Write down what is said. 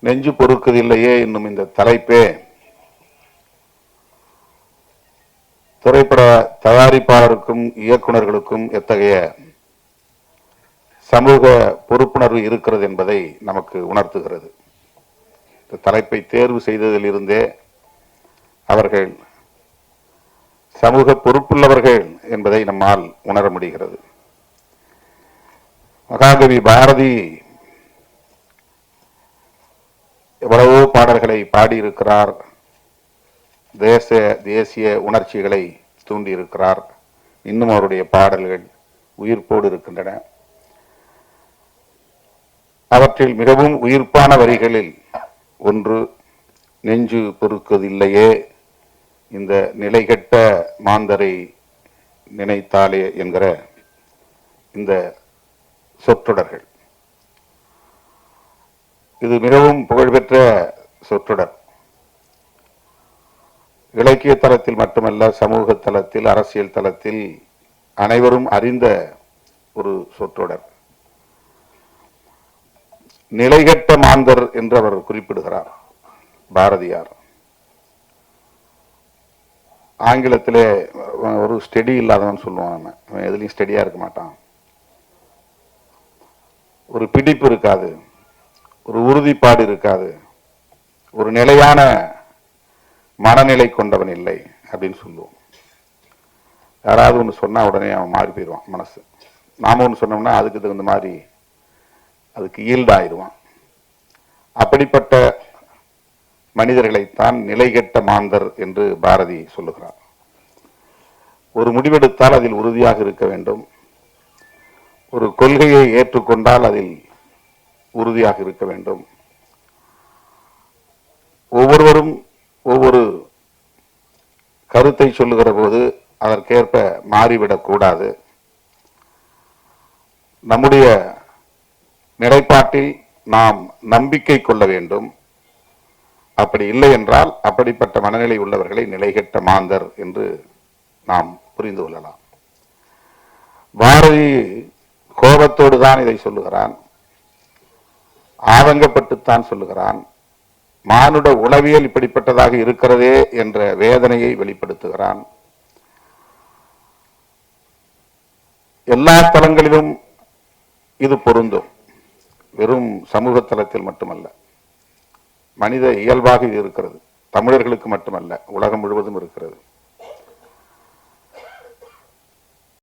நெஞ்சு பொறுக்குதில்லையே என்னும் இந்த தலைப்பே திரைப்பட தயாரிப்பாளருக்கும் இயக்குநர்களுக்கும் எத்தகைய சமூக பொறுப்புணர்வு இருக்கிறது என்பதை நமக்கு உணர்த்துகிறது. இந்த தலைப்பை தேர்வு செய்ததில் இருந்தே அவர்கள் சமூக பொறுப்புள்ளவர்கள் என்பதை நம்மால் உணர முடிகிறது. மகாகவி பாரதி எவ்வளவோ பாடல்களை பாடியிருக்கிறார், தேசிய உணர்ச்சிகளை தூண்டியிருக்கிறார். இன்னும் அவருடைய பாடல்கள் உயிர்ப்போடு இருக்கின்றன. அவற்றில் மிகவும் உயிர்ப்பான வரிகளில் ஒன்று, நெஞ்சு பொறுக்குதில்லையே இந்த நிலைகெட்ட மாந்தரை நினைத்தாலே என்கிற இந்த சொற்றொடர்கள். இது மிகவும் புகழ்பெற்ற சொற்றொடர். இலக்கிய தளத்தில் மட்டுமல்ல, சமூக தளத்தில், அரசியல் தளத்தில் அனைவரும் அறிந்த ஒரு சொற்றொடர். நிலைகெட்ட மாந்தர் என்று அவர் குறிப்பிடுகிறார் பாரதியார். ஆங்கிலத்திலே ஒரு ஸ்டெடி இல்லாதவன் சொல்லுவான், எதுலையும் ஸ்டெடியா இருக்க மாட்டான், ஒரு பிடிப்பு இருக்காது, ஒரு உறுதிப்பாடு இருக்காது, ஒரு நிலையான மனநிலை கொண்டவன் இல்லை அப்படின்னு சொல்லுவோம். யாராவது ஒன்று சொன்னா உடனே அவன் மாறி போயிடுவான் மனசு. நாம ஒன்று சொன்னோம்னா அதுக்கு தகுந்த மாதிரி அதுக்கு ஈல்டாயிடுவான். அப்படிப்பட்ட மனிதர்களைத்தான் நிலைகெட்ட மாந்தர் என்று பாரதி சொல்லுகிறார். ஒரு முடிவெடுத்தால் அதில் உறுதியாக இருக்க வேண்டும். ஒரு கொள்கையை ஏற்றுக்கொண்டால் அதில் உறுதியாக இருக்க வேண்டும். ஒவ்வொருவரும் ஒவ்வொரு கருத்தை சொல்லுகிற போது அதற்கேற்ப மாறிவிடக் கூடாது. நம்முடைய நிலைப்பாட்டில் நாம் நம்பிக்கை கொள்ள வேண்டும். அப்படி இல்லை என்றால் அப்படிப்பட்ட மனநிலை உள்ளவர்களை நிலைகெட்ட மாந்தர் என்று நாம் புரிந்து கொள்ளலாம். பாரதி கோபத்தோடு தான் இதை சொல்லுகிறான், ஆதங்கப்பட்டுத்தான் சொல்லுகிறான். மானுட உளவியல் இப்படிப்பட்டதாக இருக்கிறதே என்ற வேதனையை வெளிப்படுத்துகிறான். எல்லா தளங்களிலும் இது பொருந்தும், வெறும் சமூக தளத்தில் மட்டுமல்ல, மனித இயல்பாக இது இருக்கிறது. தமிழர்களுக்கு மட்டுமல்ல, உலகம் முழுவதும் இருக்கிறது.